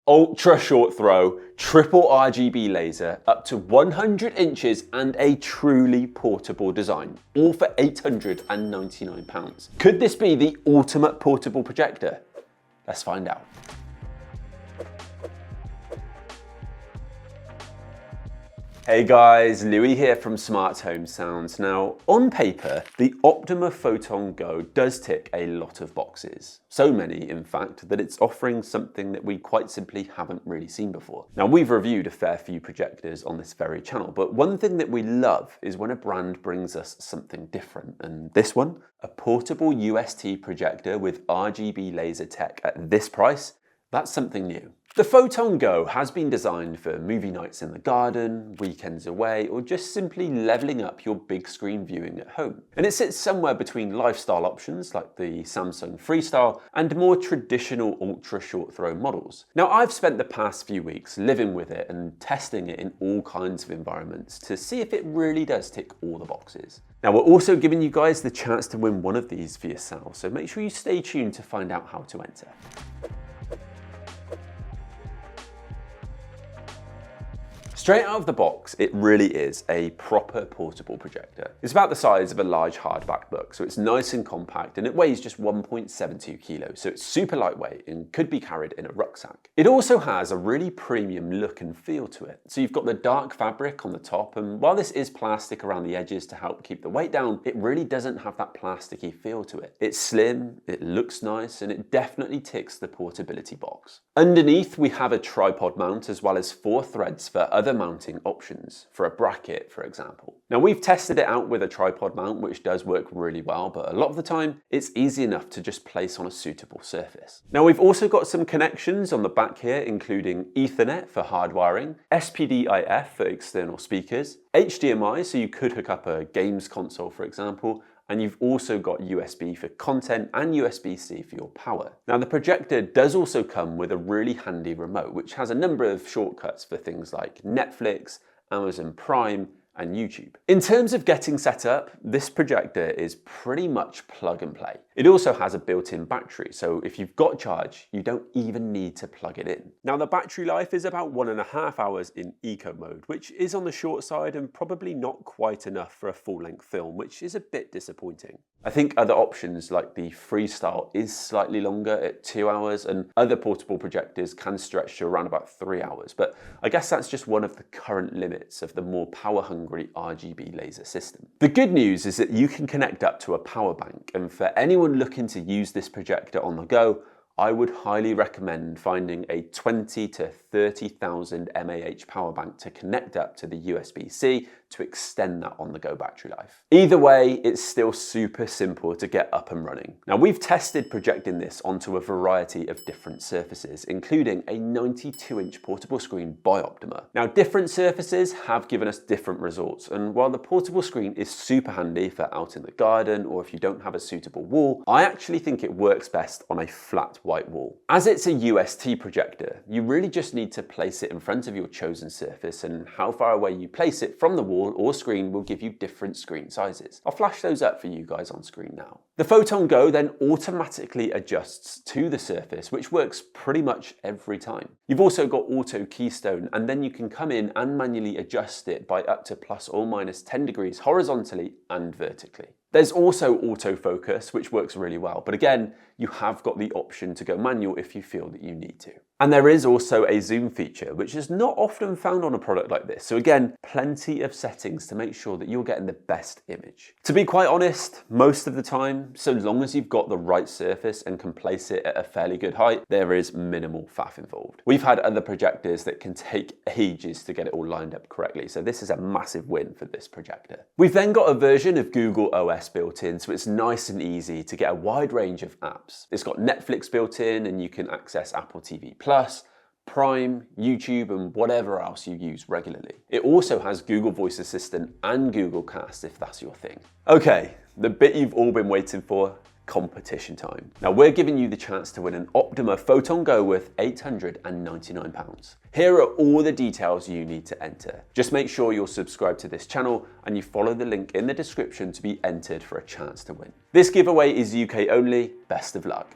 ultra short throw, triple RGB laser, up to 100 inches and a truly portable design, all for £899. Could this be the ultimate portable projector? Let's find out. Hey guys, Louis here from Smart Home Sounds. Now, on paper, the Optoma Photon Go does tick a lot of boxes. So many, in fact, that it's offering something that we quite simply haven't really seen before. Now, we've reviewed a fair few projectors on this very channel, but one thing that we love is when a brand brings us something different. And this one, a portable UST projector with RGB laser tech at this price, that's something new. The Photon Go has been designed for movie nights in the garden, weekends away, or just simply leveling up your big screen viewing at home. And it sits somewhere between lifestyle options like the Samsung Freestyle and more traditional ultra short throw models. Now, I've spent the past few weeks living with it and testing it in all kinds of environments to see if it really does tick all the boxes. Now, we're also giving you guys the chance to win one of these for yourself, so make sure you stay tuned to find out how to enter. Straight out of the box, it really is a proper portable projector. It's about the size of a large hardback book, so it's nice and compact, and it weighs just 1.72 kilos, so it's super lightweight and could be carried in a rucksack. It also has a really premium look and feel to it. So you've got the dark fabric on the top, and while this is plastic around the edges to help keep the weight down, it really doesn't have that plasticky feel to it. It's slim, it looks nice, and it definitely ticks the portability box. Underneath, we have a tripod mount as well as 4 threads for other mounting options, for a bracket, for example. Now, we've tested it out with a tripod mount, which does work really well, but a lot of the time, it's easy enough to just place on a suitable surface. Now, we've also got some connections on the back here, including Ethernet for hardwiring, SPDIF for external speakers, HDMI, so you could hook up a games console, for example, and you've also got USB for content and USB-C for your power. Now, the projector does also come with a really handy remote, which has a number of shortcuts for things like Netflix, Amazon Prime, and YouTube. In terms of getting set up, this projector is pretty much plug and play. It also has a built-in battery, so if you've got charge, you don't even need to plug it in. Now, the battery life is about 1.5 hours in eco mode, which is on the short side and probably not quite enough for a full-length film, which is a bit disappointing. I think other options like the Freestyle is slightly longer at 2 hours, and other portable projectors can stretch to around about 3 hours, but I guess that's just one of the current limits of the more power-hungry RGB laser system. The good news is that you can connect up to a power bank, and for anyone looking to use this projector on the go, I would highly recommend finding a 20 to 30,000 mAh power bank to connect up to the USB-C to extend that on-the-go battery life. Either way, it's still super simple to get up and running. Now, we've tested projecting this onto a variety of different surfaces, including a 92-inch portable screen by Optoma. Now, different surfaces have given us different results, and while the portable screen is super handy for out in the garden or if you don't have a suitable wall, I actually think it works best on a flat white wall. As it's a UST projector, you really just need to place it in front of your chosen surface, and how far away you place it from the wall or screen will give you different screen sizes. I'll flash those up for you guys on screen now. The Photon Go then automatically adjusts to the surface, which works pretty much every time. You've also got auto keystone, and then you can come in and manually adjust it by up to plus or minus 10 degrees horizontally and vertically. There's also autofocus, which works really well, but again, you have got the option to go manual if you feel that you need to. And there is also a zoom feature, which is not often found on a product like this. So again, plenty of settings to make sure that you're getting the best image. To be quite honest, most of the time, so long as you've got the right surface and can place it at a fairly good height, there is minimal faff involved. We've had other projectors that can take ages to get it all lined up correctly, so this is a massive win for this projector. We've then got a version of Google OS built in, so it's nice and easy to get a wide range of apps. It's got Netflix built in, and you can access Apple TV+, Prime, YouTube, and whatever else you use regularly. It also has Google Voice Assistant and Google Cast if that's your thing. Okay, the bit you've all been waiting for, competition time. Now, we're giving you the chance to win an Optoma Photon Go worth £899. Here are all the details you need to enter. Just make sure you're subscribed to this channel and you follow the link in the description to be entered for a chance to win. This giveaway is UK only. Best of luck.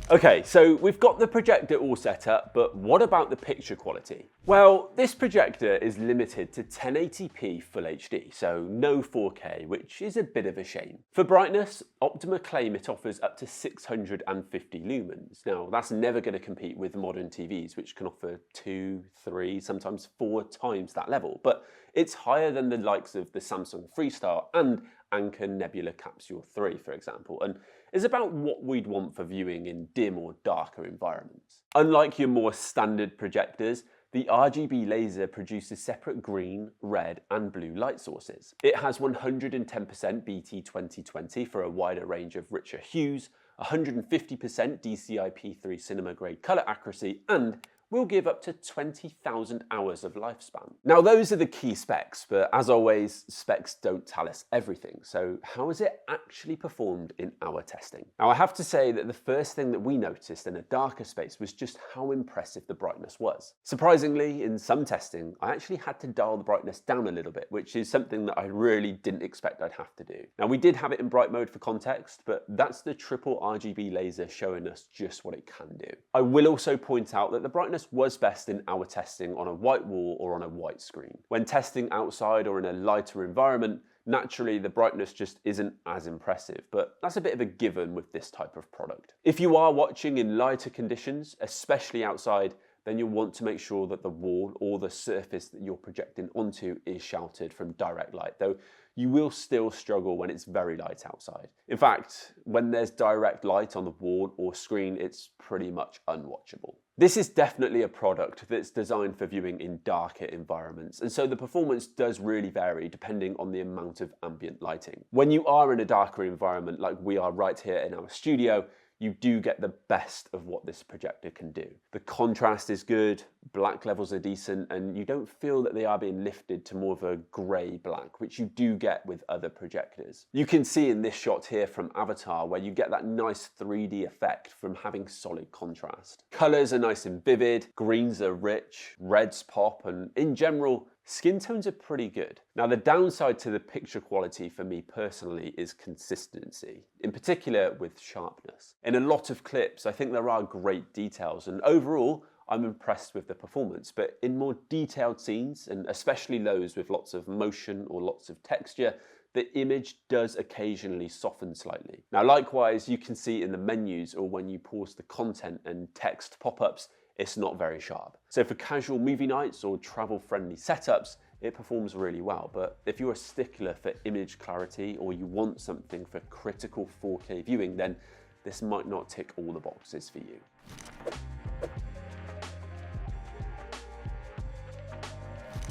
Okay, so we've got the projector all set up, but what about the picture quality? Well, this projector is limited to 1080p Full HD, so no 4K, which is a bit of a shame. For brightness, Optoma claim it offers up to 650 lumens. Now, that's never going to compete with modern TVs, which can offer 2, 3, sometimes 4 times that level, but it's higher than the likes of the Samsung Freestar and Anker Nebula Capsule 3, for example, and is about what we'd want for viewing in dim or darker environments. Unlike your more standard projectors, the RGB laser produces separate green, red and blue light sources. It has 110% BT 2020 for a wider range of richer hues, 150% DCI-P3 cinema grade color accuracy, and will give up to 20,000 hours of lifespan. Now those are the key specs, but as always, specs don't tell us everything. So how has it actually performed in our testing? Now I have to say that the first thing that we noticed in a darker space was just how impressive the brightness was. Surprisingly, in some testing, I actually had to dial the brightness down a little bit, which is something that I really didn't expect I'd have to do. Now we did have it in bright mode for context, but that's the triple RGB laser showing us just what it can do. I will also point out that the brightness was best in our testing on a white wall or on a white screen. When testing outside or in a lighter environment, naturally the brightness just isn't as impressive, but that's a bit of a given with this type of product. If you are watching in lighter conditions, especially outside, then you'll want to make sure that the wall or the surface that you're projecting onto is sheltered from direct light, though you will still struggle when it's very light outside. In fact, when there's direct light on the wall or screen, it's pretty much unwatchable. This is definitely a product that's designed for viewing in darker environments, and so the performance does really vary depending on the amount of ambient lighting. When you are in a darker environment like we are right here in our studio, you do get the best of what this projector can do. The contrast is good, black levels are decent, and you don't feel that they are being lifted to more of a grey black, which you do get with other projectors. You can see in this shot here from Avatar where you get that nice 3D effect from having solid contrast. Colours are nice and vivid, greens are rich, reds pop, and in general, skin tones are pretty good. Now the downside to the picture quality for me personally is consistency, in particular with sharpness. In a lot of clips, I think there are great details, and overall, I'm impressed with the performance, but in more detailed scenes, and especially those with lots of motion or lots of texture, the image does occasionally soften slightly. Now likewise, you can see in the menus or when you pause the content and text pop-ups, it's not very sharp. So for casual movie nights or travel-friendly setups, it performs really well. But if you're a stickler for image clarity or you want something for critical 4K viewing, then this might not tick all the boxes for you.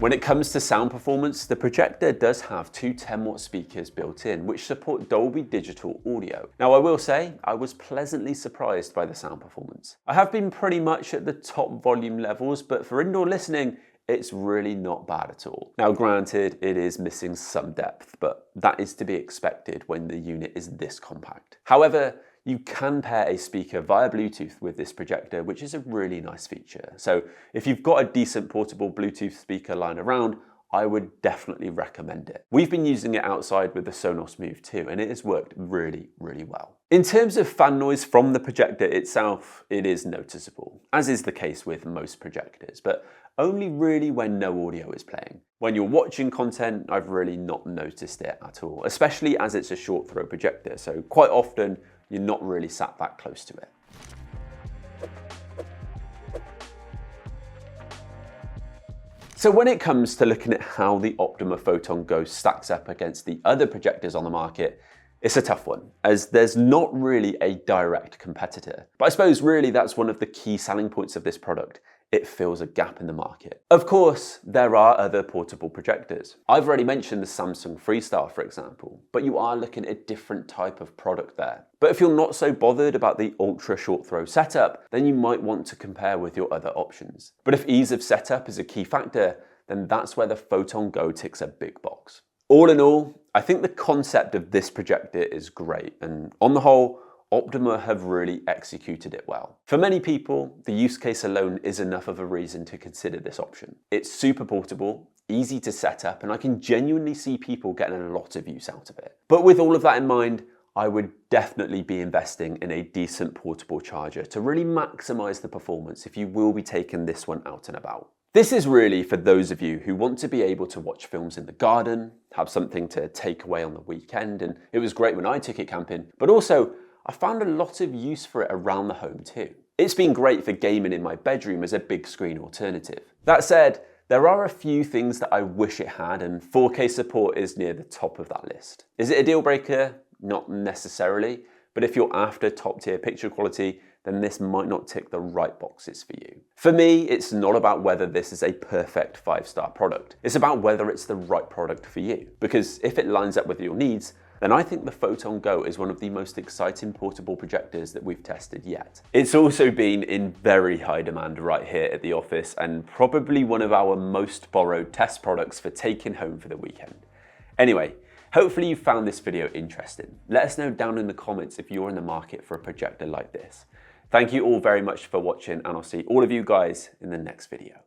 When it comes to sound performance, the projector does have two 10-watt speakers built in, which support Dolby Digital audio. Now I will say, I was pleasantly surprised by the sound performance. I have been pretty much at the top volume levels, but for indoor listening, it's really not bad at all. Now granted, it is missing some depth, but that is to be expected when the unit is this compact. However, you can pair a speaker via Bluetooth with this projector, which is a really nice feature. So if you've got a decent portable Bluetooth speaker lying around, I would definitely recommend it. We've been using it outside with the Sonos Move 2, and it has worked really, really well. In terms of fan noise from the projector itself, it is noticeable, as is the case with most projectors, but only really when no audio is playing. When you're watching content, I've really not noticed it at all, especially as it's a short throw projector, so quite often you're not really sat that close to it. So when it comes to looking at how the Optoma Photon Go stacks up against the other projectors on the market, it's a tough one, as there's not really a direct competitor. But I suppose really that's one of the key selling points of this product. It fills a gap in the market. Of course, there are other portable projectors. I've already mentioned the Samsung Freestar, for example, but you are looking at a different type of product there. But if you're not so bothered about the ultra short throw setup, then you might want to compare with your other options. But if ease of setup is a key factor, then that's where the Photon Go ticks a big box. All in all, I think the concept of this projector is great, and on the whole, Optoma have really executed it well. For many people, the use case alone is enough of a reason to consider this option. It's super portable, easy to set up, and I can genuinely see people getting a lot of use out of it. But with all of that in mind, I would definitely be investing in a decent portable charger to really maximize the performance if you will be taking this one out and about. This is really for those of you who want to be able to watch films in the garden, have something to take away on the weekend, and it was great when I took it camping, but also I found a lot of use for it around the home too. It's been great for gaming in my bedroom as a big screen alternative. That said, there are a few things that I wish it had, and 4K support is near the top of that list. Is it a deal breaker? Not necessarily, but if you're after top tier picture quality, then this might not tick the right boxes for you. For me, it's not about whether this is a perfect 5-star product. It's about whether it's the right product for you. Because if it lines up with your needs, then I think the Photon Go is one of the most exciting portable projectors that we've tested yet. It's also been in very high demand right here at the office, and probably one of our most borrowed test products for taking home for the weekend. Anyway, hopefully you found this video interesting. Let us know down in the comments if you're in the market for a projector like this. Thank you all very much for watching, and I'll see all of you guys in the next video.